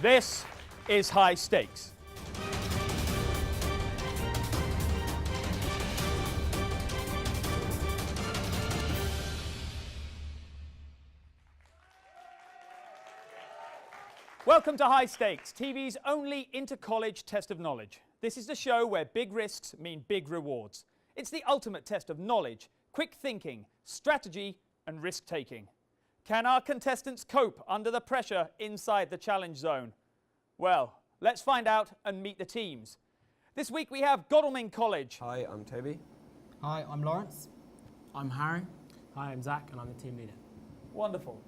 This is High Stakes. Welcome to High Stakes, TV's only inter-college test of knowledge. This is the show where big risks mean big rewards. It's the ultimate test of knowledge, quick thinking, strategy and risk-taking. Can our contestants cope under the pressure inside the challenge zone? Well, let's find out and meet the teams. This week we have Godalming College. Hi, I'm Toby. Hi, I'm Lawrence. I'm Harry. Hi, I'm Zach, and I'm the team leader. Wonderful.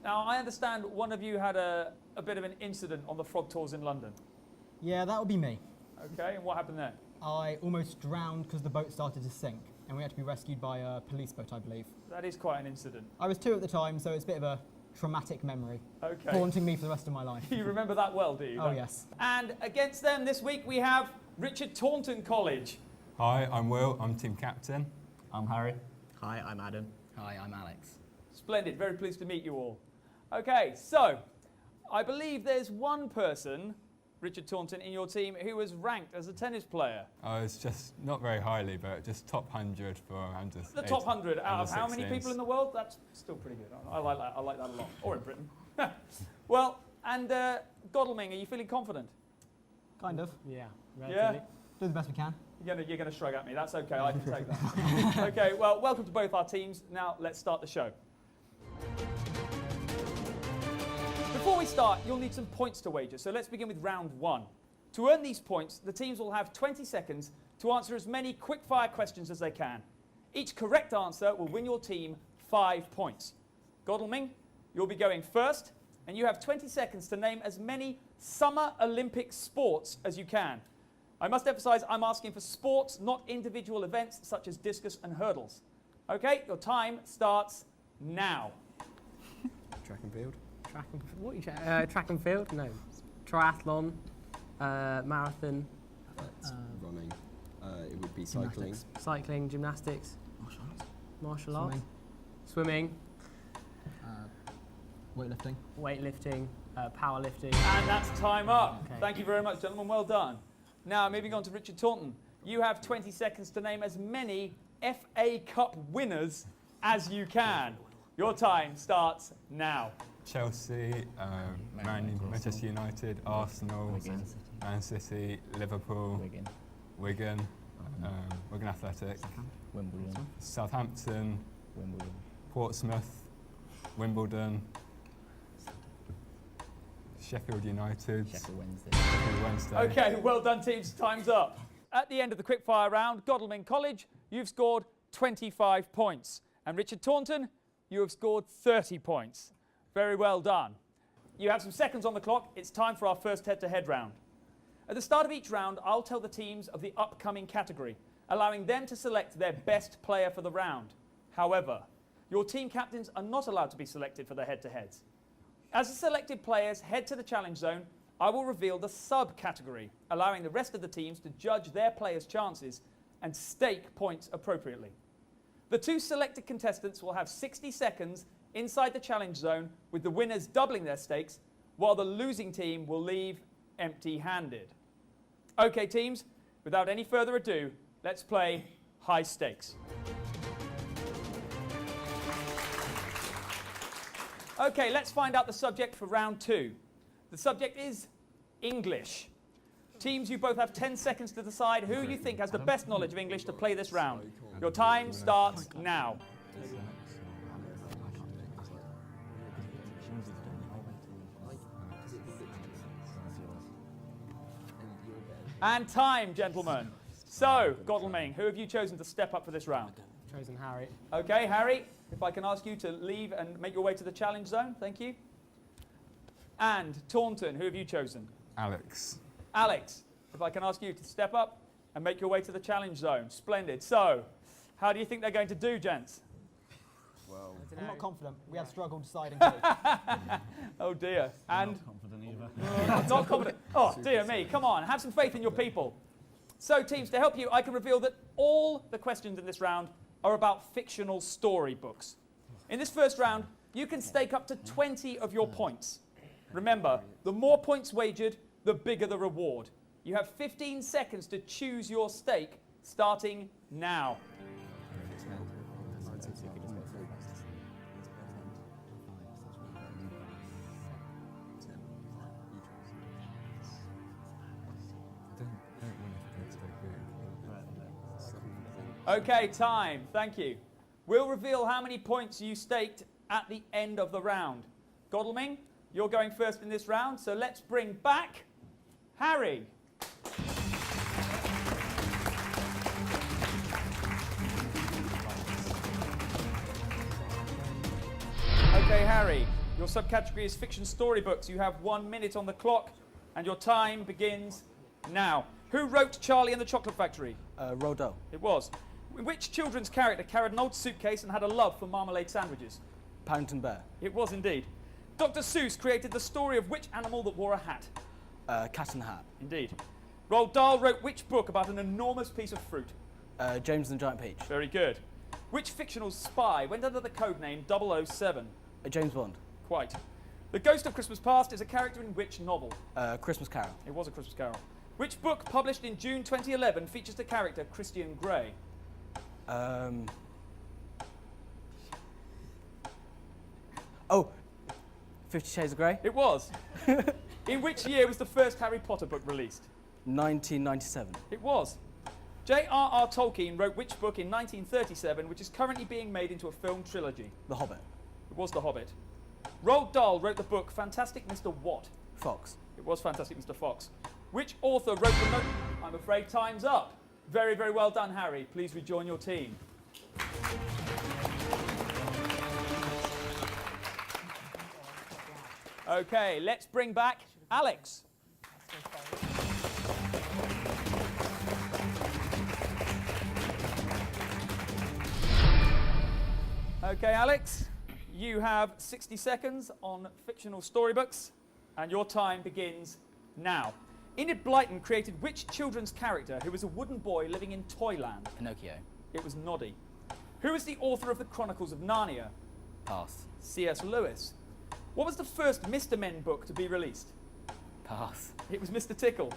Now, I understand one of you had a bit of an incident on the Frog Tours in London. Yeah, that would be me. Okay, and what happened there? I almost drowned because the boat started to sink, and we had to be rescued by a police boat, I believe. That is quite an incident. I was 2 at the time, so it's a bit of a traumatic memory, Okay. haunting me for the rest of my life. You remember that well, do you? Oh, yes. And against them this week we have Richard Taunton College. Hi, I'm Will. I'm team captain. I'm Harry. Hi, I'm Adam. Hi, I'm Alex. Splendid, very pleased to meet you all. Okay, so I believe there's one person, Richard Taunton, in your team who was ranked as a tennis player. It's just not very highly, but just top 100 for under The top 100 out of how many people in the world? That's still pretty good. I like that. I like that a lot. Or in Britain. Well, and Godalming, are you feeling confident? Kind of. Yeah, Yeah? relatively. Do the best we can. You're gonna shrug at me. That's okay. I can take that. Okay. Well, welcome to both our teams. Now let's start the show. Before we start, you'll need some points to wager. So let's begin with round 1. To earn these points, the teams will have 20 seconds to answer as many quick-fire questions as they can. Each correct answer will win your team 5 points. Godalming, you'll be going first, and you have 20 seconds to name as many Summer Olympic sports as you can. I must emphasize I'm asking for sports, not individual events such as discus and hurdles. Okay, your time starts now. Track and field. Track and field? No. Triathlon, marathon, Running. It would be cycling. cycling, gymnastics, martial arts, Swimming. swimming, Weightlifting. weightlifting, powerlifting. And that's time up. Okay. Thank you very much, gentlemen. Well done. Now, moving on to Richard Taunton. You have 20 seconds to name as many FA Cup winners as you can. Your time starts now. Chelsea, Manchester United, Arsenal, Man City, Liverpool, Wigan, Wigan Athletic, Wimbledon. Southampton, Wimbledon. Portsmouth, Wimbledon, Sheffield United, Sheffield Wednesday. Sheffield Wednesday. Okay, well done, teams. Time's up. At the end of the quickfire round, Godalming College, you've scored 25 points. And Richard Taunton, you have scored 30 points. Very well done. You have some seconds on the clock. It's time for our first head-to-head round. At the start of each round, I'll tell the teams of the upcoming category, allowing them to select their best player for the round. However, your team captains are not allowed to be selected for the head-to-heads. As the selected players head to the challenge zone, I will reveal the sub-category, allowing the rest of the teams to judge their players' chances and stake points appropriately. The 2 selected contestants will have 60 seconds inside the challenge zone, with the winners doubling their stakes, while the losing team will leave empty-handed. Okay, teams, without any further ado, let's play High Stakes. Okay, let's find out the subject for round 2. The subject is English. Teams, you both have 10 seconds to decide who you think has the best knowledge of English to play this round. Your time starts now. And time, gentlemen. So, Godalming, who have you chosen to step up for this round? Chosen Harry. Okay, Harry, if I can ask you to leave and make your way to the challenge zone, thank you. And Taunton, who have you chosen? Alex. Alex, if I can ask you to step up and make your way to the challenge zone. Splendid. So, how do you think they're going to do, gents? Well, I'm not confident. We have struggled deciding who. Oh dear. And Not confident either. not confident. Oh dear me. Come on, have some faith in your people. So, teams, to help you, I can reveal that all the questions in this round are about fictional storybooks. In this first round, you can stake up to 20 of your points. Remember, the more points wagered, the bigger the reward. You have 15 seconds to choose your stake, starting now. Okay, time. Thank you. We'll reveal how many points you staked at the end of the round. Godalming, you're going first in this round, so let's bring back Harry. Okay, Harry, your subcategory is fiction storybooks. You have 1 minute on the clock, and your time begins now. Who wrote Charlie and the Chocolate Factory? Roald Dahl. It was. Which children's character carried an old suitcase and had a love for marmalade sandwiches? Paddington Bear. It was indeed. Dr. Seuss created the story of which animal that wore a hat? Cat in the Hat. Indeed. Roald Dahl wrote which book about an enormous piece of fruit? James and the Giant Peach. Very good. Which fictional spy went under the codename 007? James Bond. Quite. The Ghost of Christmas Past is a character in which novel? Christmas Carol. It was A Christmas Carol. Which book published in June 2011 features the character Christian Grey? 50 Shades of Grey. It was. In which year was the first Harry Potter book released? 1997. It was. J.R.R. Tolkien wrote which book in 1937, which is currently being made into a film trilogy? The Hobbit. It was The Hobbit. Roald Dahl wrote the book Fantastic Mr. What? Fox. It was Fantastic Mr. Fox. Which author wrote the note? I'm afraid time's up. Very, very well done, Harry. Please rejoin your team. Okay, let's bring back Alex. Okay, Alex, you have 60 seconds on fictional storybooks, and your time begins now. Enid Blyton created which children's character who was a wooden boy living in Toyland? Pinocchio. It was Noddy. Who is the author of the Chronicles of Narnia? Pass. C.S. Lewis. What was the first Mr. Men book to be released? Pass. It was Mr. Tickle.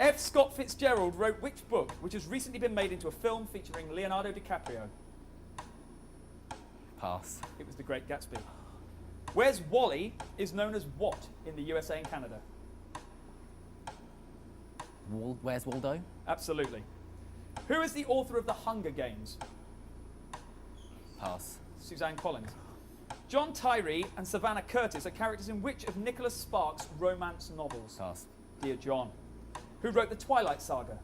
F. Scott Fitzgerald wrote which book, which has recently been made into a film featuring Leonardo DiCaprio? Pass. It was The Great Gatsby. Where's Wally is known as what in the USA and Canada? Where's Waldo? Absolutely. Who is the author of The Hunger Games? Pass. Suzanne Collins. John Tyree and Savannah Curtis are characters in which of Nicholas Sparks' romance novels? Pass. Dear John. Who wrote the Twilight Saga?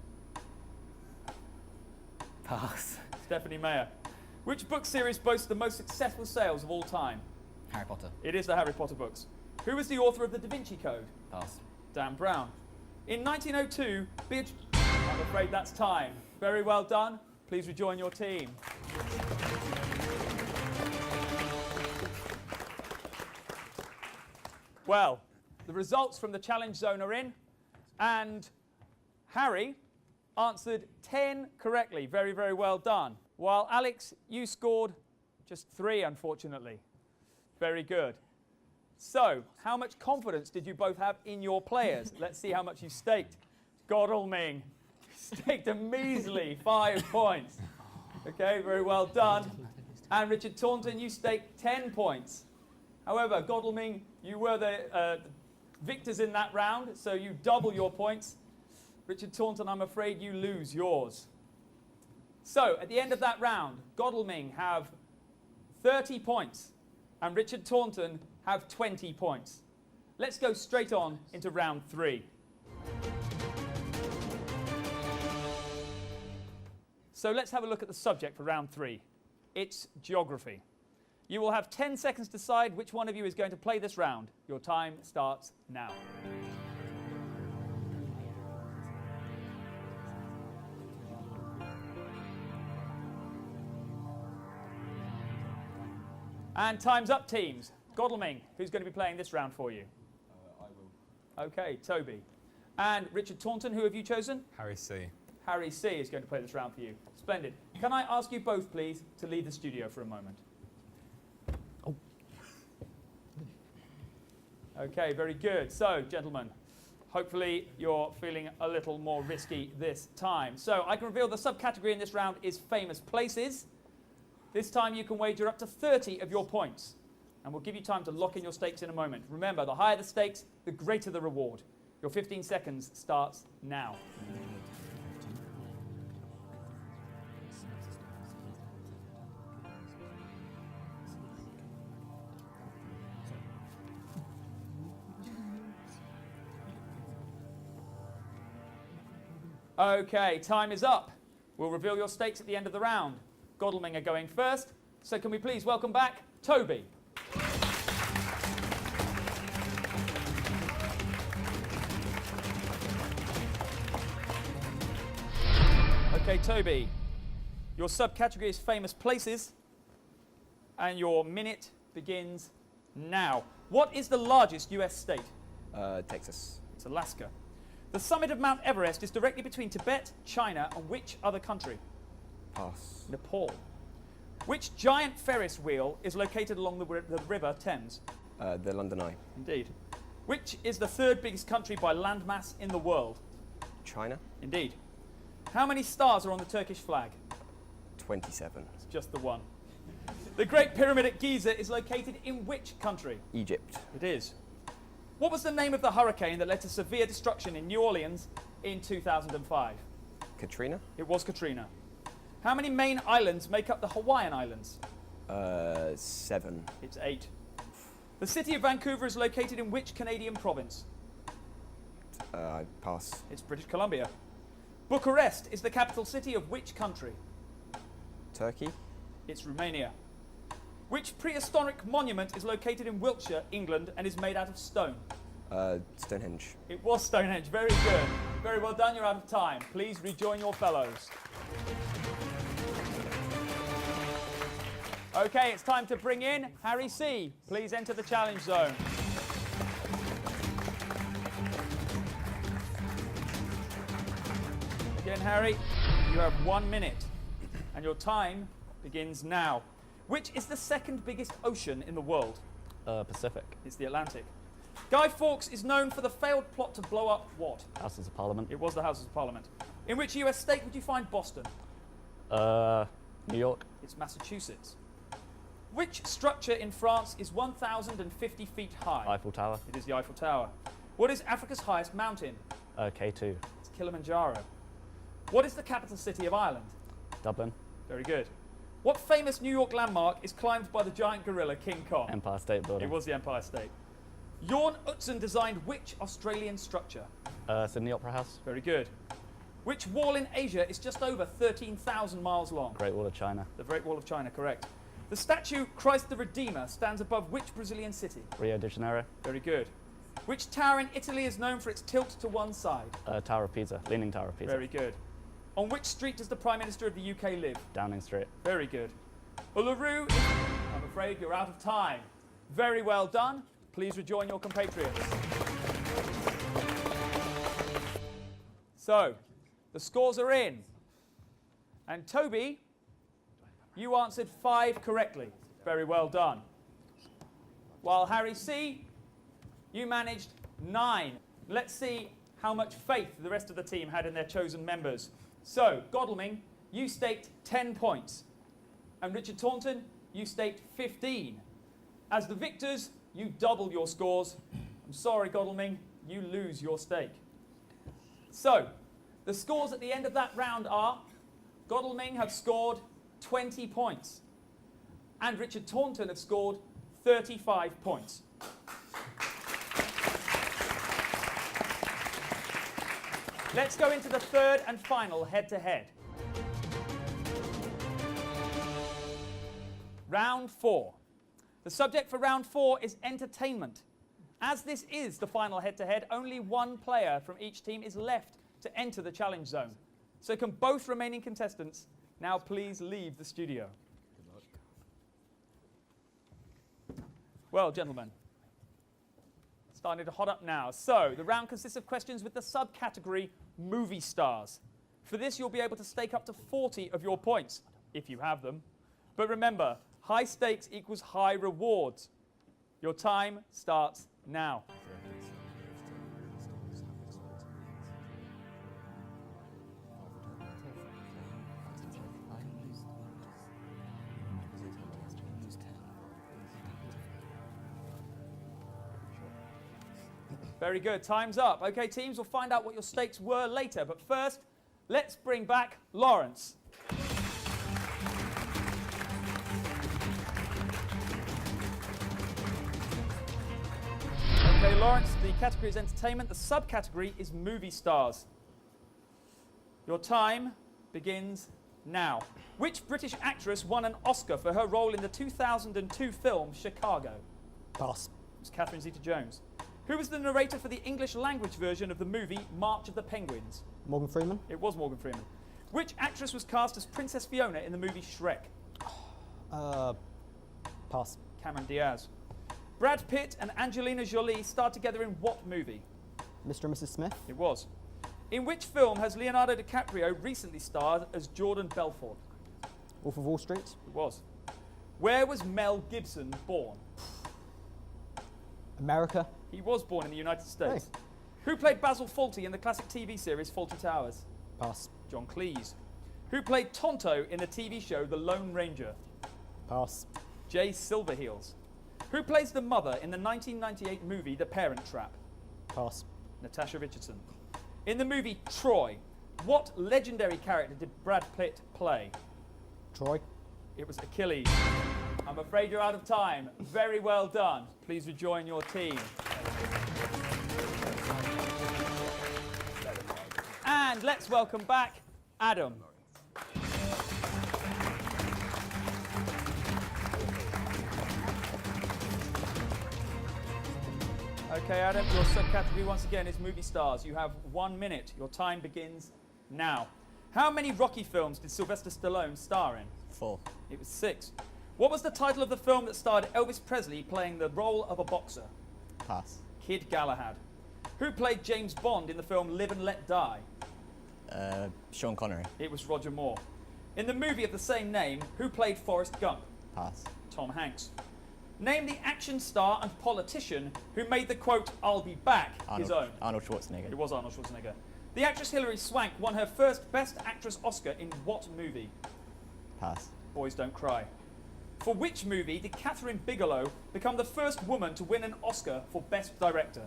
Pass. Stephanie Meyer. Which book series boasts the most successful sales of all time? Harry Potter. It is the Harry Potter books. Who is the author of the Da Vinci Code? Pass. Dan Brown. In 1902, I'm afraid that's time. Very well done. Please rejoin your team. Well, the results from the challenge zone are in, and Harry answered 10 correctly. Very, very well done. While Alex, you scored just 3, unfortunately. Very good. So, how much confidence did you both have in your players? Let's see how much you staked. Godalming staked a measly 5 points. Okay, very well done. And Richard Taunton, you staked 10 points. However, Godalming, you were the victors in that round, so you double your points. Richard Taunton, I'm afraid you lose yours. So, at the end of that round, Godalming have 30 points, and Richard Taunton have 20 points. Let's go straight on into round 3. So let's have a look at the subject for round 3. It's geography. You will have 10 seconds to decide which one of you is going to play this round. Your time starts now. And time's up, teams. Godalming, who's going to be playing this round for you? I will. Okay, Toby. And Richard Taunton, who have you chosen? Harry C. Harry C is going to play this round for you. Splendid. Can I ask you both, please, to leave the studio for a moment? Okay, very good. So, gentlemen, hopefully you're feeling a little more risky this time. So, I can reveal the subcategory in this round is famous places. This time you can wager up to 30 of your points. And we'll give you time to lock in your stakes in a moment. Remember, the higher the stakes, the greater the reward. Your 15 seconds starts now. Okay, time is up. We'll reveal your stakes at the end of the round. Godalming are going first, so can we please welcome back Toby. Okay, Toby, your subcategory is famous places, and your minute begins now. What is the largest US state? Texas. It's Alaska. The summit of Mount Everest is directly between Tibet, China, and which other country? Pass. Nepal. Which giant Ferris wheel is located along the River Thames? The London Eye. Indeed. Which is the third biggest country by landmass in the world? China. Indeed. How many stars are on the Turkish flag? 27. It's just the one. The Great Pyramid at Giza is located in which country? Egypt. It is. What was the name of the hurricane that led to severe destruction in New Orleans in 2005? Katrina. It was Katrina. How many main islands make up the Hawaiian Islands? 7. It's 8. The city of Vancouver is located in which Canadian province? Pass. It's British Columbia. Bucharest is the capital city of which country? Turkey. It's Romania. Which prehistoric monument is located in Wiltshire, England, and is made out of stone? Stonehenge. It was Stonehenge. Very good. Very well done. You're out of time. Please rejoin your fellows. Okay, it's time to bring in Harry C. Please enter the challenge zone. Again, Harry, you have 1 minute, and your time begins now. Which is the second biggest ocean in the world? Pacific. It's the Atlantic. Guy Fawkes is known for the failed plot to blow up what? Houses of Parliament. It was the Houses of Parliament. In which US state would you find Boston? New York. It's Massachusetts. Which structure in France is 1,050 feet high? Eiffel Tower. It is the Eiffel Tower. What is Africa's highest mountain? K2. It's Kilimanjaro. What is the capital city of Ireland? Dublin. Very good. What famous New York landmark is climbed by the giant gorilla King Kong? Empire State Building. It was the Empire State. Jorn Utzon designed which Australian structure? Sydney Opera House. Very good. Which wall in Asia is just over 13,000 miles long? Great Wall of China. The Great Wall of China, correct. The statue Christ the Redeemer stands above which Brazilian city? Rio de Janeiro. Very good. Which tower in Italy is known for its tilt to one side? Tower of Pisa. Leaning Tower of Pisa. Very good. On which street does the Prime Minister of the UK live? Downing Street. Very good. Uluru, I'm afraid you're out of time. Very well done. Please rejoin your compatriots. So, the scores are in. And Toby, you answered 5 correctly. Very well done. While Harry C, you managed 9. Let's see how much faith the rest of the team had in their chosen members. So, Godalming, you staked 10 points. And Richard Taunton, you staked 15. As the victors, you double your scores. I'm sorry, Godalming, you lose your stake. So, the scores at the end of that round are Godalming have scored 20 points. And Richard Taunton have scored 35 points. Let's go into the third and final head-to-head. Round 4. The subject for round 4 is entertainment. As this is the final head-to-head, only one player from each team is left to enter the challenge zone. So can both remaining contestants now please leave the studio? Good luck. Well, gentlemen, starting to hot up now. So, the round consists of questions with the subcategory movie stars. For this, you'll be able to stake up to 40 of your points, if you have them. But remember, high stakes equals high rewards. Your time starts now. Very good. Time's up. Okay, teams, we'll find out what your stakes were later. But first, let's bring back Lawrence. Okay, Lawrence, the category is entertainment. The subcategory is movie stars. Your time begins now. Which British actress won an Oscar for her role in the 2002 film Chicago? Pass. It was Catherine Zeta-Jones. Who was the narrator for the English language version of the movie March of the Penguins? Morgan Freeman. It was Morgan Freeman. Which actress was cast as Princess Fiona in the movie Shrek? Pass. Cameron Diaz. Brad Pitt and Angelina Jolie starred together in what movie? Mr. and Mrs. Smith. It was. In which film has Leonardo DiCaprio recently starred as Jordan Belfort? Wolf of Wall Street. It was. Where was Mel Gibson born? America. He was born in the United States. Who played Basil Fawlty in the classic TV series Fawlty Towers? Pass. John Cleese. Who played Tonto in the TV show The Lone Ranger? Pass. Jay Silverheels. Who plays the mother in the 1998 movie The Parent Trap? Pass. Natasha Richardson. In the movie Troy, what legendary character did Brad Pitt play? Troy. It was Achilles. I'm afraid you're out of time. Very well done. Please rejoin your team. And let's welcome back Adam. Okay, Adam, your subcategory once again is movie stars. You have 1 minute. Your time begins now. How many Rocky films did Sylvester Stallone star in? 4. It was 6. What was the title of the film that starred Elvis Presley playing the role of a boxer? Pass. Kid Galahad. Who played James Bond in the film Live and Let Die? Sean Connery. It was Roger Moore. In the movie of the same name, who played Forrest Gump? Pass. Tom Hanks. Name the action star and politician who made the quote, "I'll be back," his own. Arnold It Schwarzenegger. was Arnold Schwarzenegger. The actress Hilary Swank won her first Best Actress Oscar in what movie? Pass. Boys Don't Cry. For which movie did Catherine Bigelow become the first woman to win an Oscar for Best Director?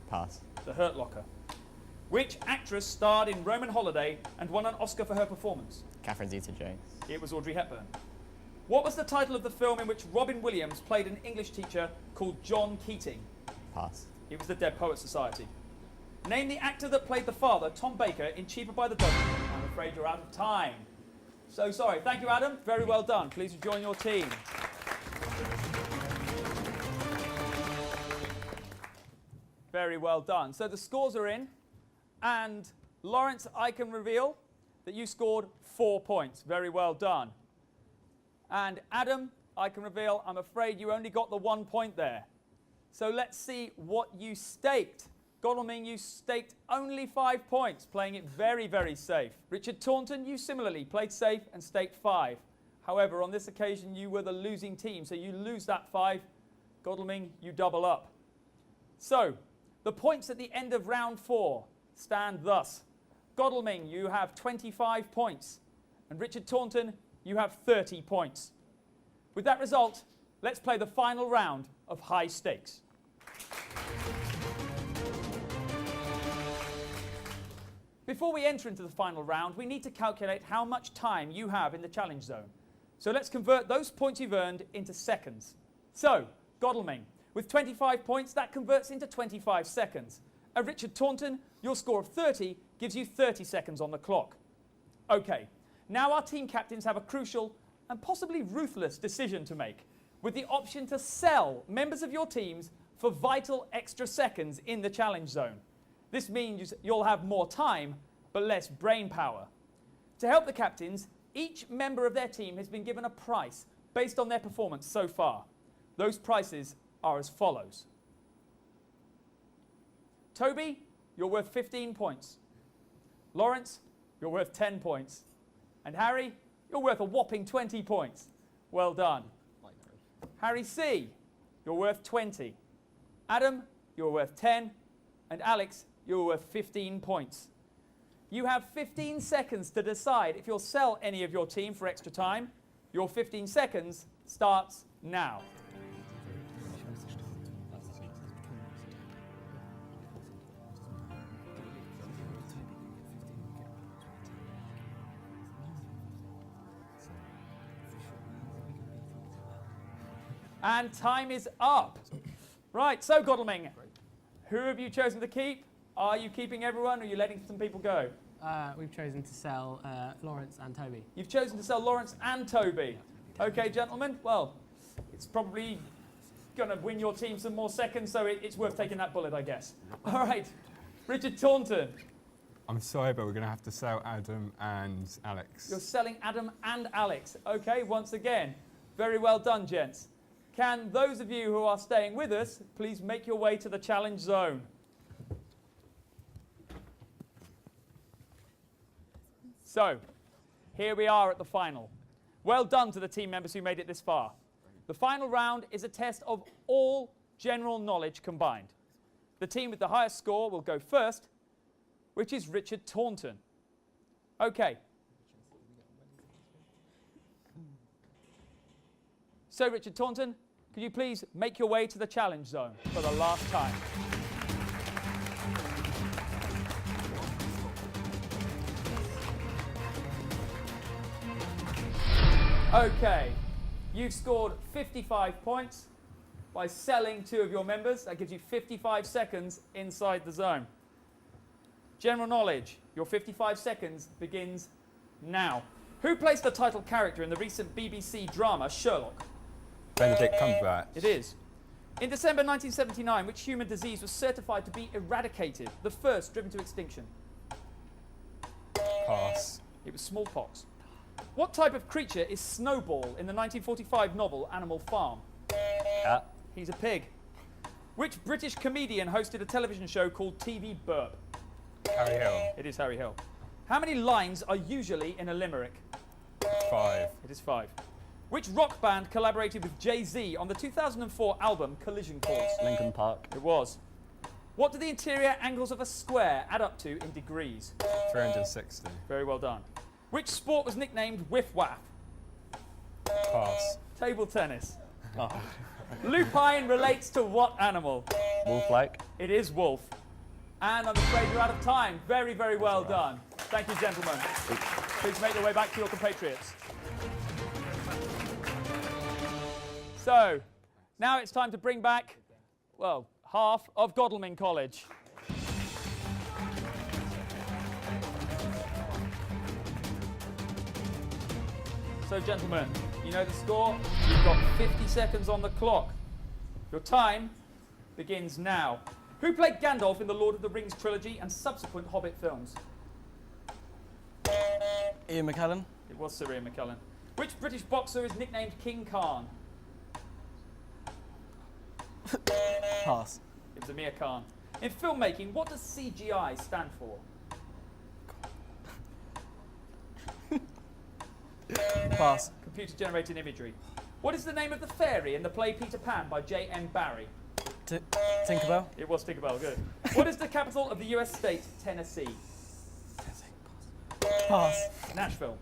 Pass. The Hurt Locker. Which actress starred in Roman Holiday and won an Oscar for her performance? Catherine Zeta-Jones. It was Audrey Hepburn. What was the title of the film in which Robin Williams played an English teacher called John Keating? Pass. It was The Dead Poets Society. Name the actor that played the father, Tom Baker, in Cheaper by the Dozen. I'm afraid you're out of time. So sorry. Thank you, Adam. Very well done. Please rejoin your team. Very well done. So the scores are in. And Lawrence, I can reveal that you scored 4 points. Very well done. And Adam, I can reveal, I'm afraid you only got the 1 point there. So let's see what you staked. Godalming, you staked only 5 points, playing it very, very safe. Richard Taunton, you similarly played safe and staked 5. However, on this occasion, you were the losing team, so you lose that 5. Godalming, you double up. So, the points at the end of round 4 stand thus. Godalming, you have 25 points. And Richard Taunton, you have 30 points. With that result, let's play the final round of high stakes. Before we enter into the final round, we need to calculate how much time you have in the challenge zone. So let's convert those points you've earned into seconds. So, Godalming, with 25 points, that converts into 25 seconds. Richard Taunton, your score of 30 gives you 30 seconds on the clock. Okay, now our team captains have a crucial and possibly ruthless decision to make, with the option to sell members of your teams for vital extra seconds in the challenge zone. This means you'll have more time, but less brain power. To help the captains, each member of their team has been given a price based on their performance so far. Those prices are as follows. Toby, you're worth 15 points. Lawrence, you're worth 10 points. And Harry, you're worth a whopping 20 points. Well done. Harry C, you're worth 20. Adam, you're worth 10. And Alex, you're worth 15 points. You have 15 seconds to decide if you'll sell any of your team for extra time. Your 15 seconds starts now. And time is up. Right, so Godalming, who have you chosen to keep? Are you keeping everyone or are you letting some people go? We've chosen to sell Lawrence and Toby. You've chosen to sell Lawrence and Toby. Okay, gentlemen, well, it's probably going to win your team some more seconds, so it's worth taking that bullet, I guess. All right, Richard Taunton. I'm sorry, but we're going to have to sell Adam and Alex. You're selling Adam and Alex. Okay, once again, very well done, gents. Can those of you who are staying with us please make your way to the challenge zone? So, here we are at the final. Well done to the team members who made it this far. The final round is a test of all general knowledge combined. The team with the highest score will go first, which is Richard Taunton. Okay. So, Richard Taunton, could you please make your way to the challenge zone for the last time? Okay, you've scored 55 points by selling 2 of your members. That gives you 55 seconds inside the zone. General knowledge, your 55 seconds begins now. Who plays the title character in the recent BBC drama Sherlock? Benedict Cumberbatch. It is. In December 1979, which human disease was certified to be eradicated, the first driven to extinction? Pass. It was smallpox. What type of creature is Snowball in the 1945 novel Animal Farm? Cat. He's a pig. Which British comedian hosted a television show called TV Burp? Harry Hill. It is Harry Hill. How many lines are usually in a limerick? 5. It is 5. Which rock band collaborated with Jay-Z on the 2004 album Collision Course? Lincoln Park. It was. What do the interior angles of a square add up to in degrees? 360. Very well done. Which sport was nicknamed Whiff Waff? Pass. Table tennis. Lupine relates to what animal? Wolf-like. It is wolf. And I'm afraid you're out of time. Very, very well done. Thank you, gentlemen. Please make your way back to your compatriots. So, now it's time to bring back, well, half of Godalming College. So, gentlemen, you know the score. You've got 50 seconds on the clock. Your time begins now. Who played Gandalf in the Lord of the Rings trilogy and subsequent Hobbit films? Ian McKellen. It was Sir Ian McKellen. Which British boxer is nicknamed King Khan? Pass. It was Amir Khan. In filmmaking, what does CGI stand for? Pass. Computer-generated imagery. What is the name of the fairy in the play Peter Pan by J.M. Barrie? Tinkerbell. It was Tinkerbell, good. What is the capital of the US state Tennessee? Pass. Nashville.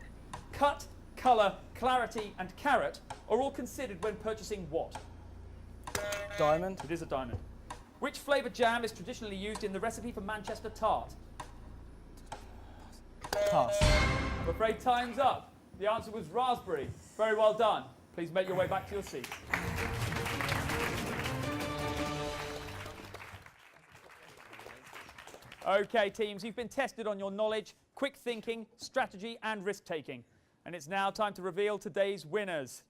Cut, colour, clarity and carrot are all considered when purchasing what? Diamond. It is a diamond. Which flavoured jam is traditionally used in the recipe for Manchester tart? Pass. I'm afraid time's up. The answer was raspberry. Very well done. Please make your way back to your seats. Okay, teams, you've been tested on your knowledge, quick thinking, strategy, and risk-taking. And it's now time to reveal today's winners.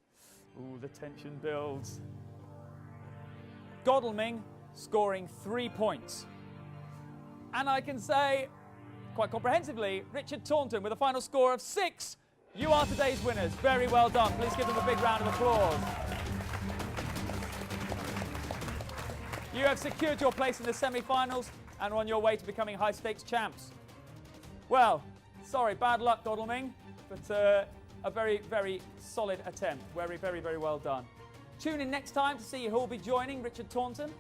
Ooh, the tension builds. Godalming scoring 3 points. And I can say, quite comprehensively, Richard Taunton with a final score of 6. You are today's winners. Very well done. Please give them a big round of applause. You have secured your place in the semi-finals and are on your way to becoming high-stakes champs. Well, sorry, bad luck, Godalming, but a very, very solid attempt. Very, very, very well done. Tune in next time to see who will be joining Richard Taunton.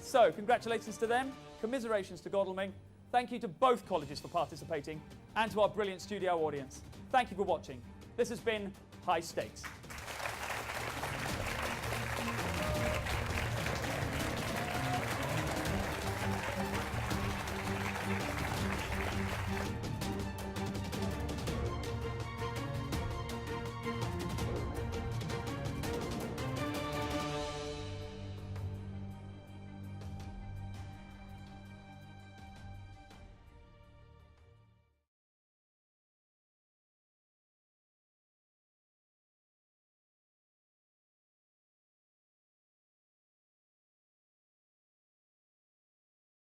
So, congratulations to them, commiserations to Godalming. Thank you to both colleges for participating and to our brilliant studio audience. Thank you for watching. This has been High Stakes.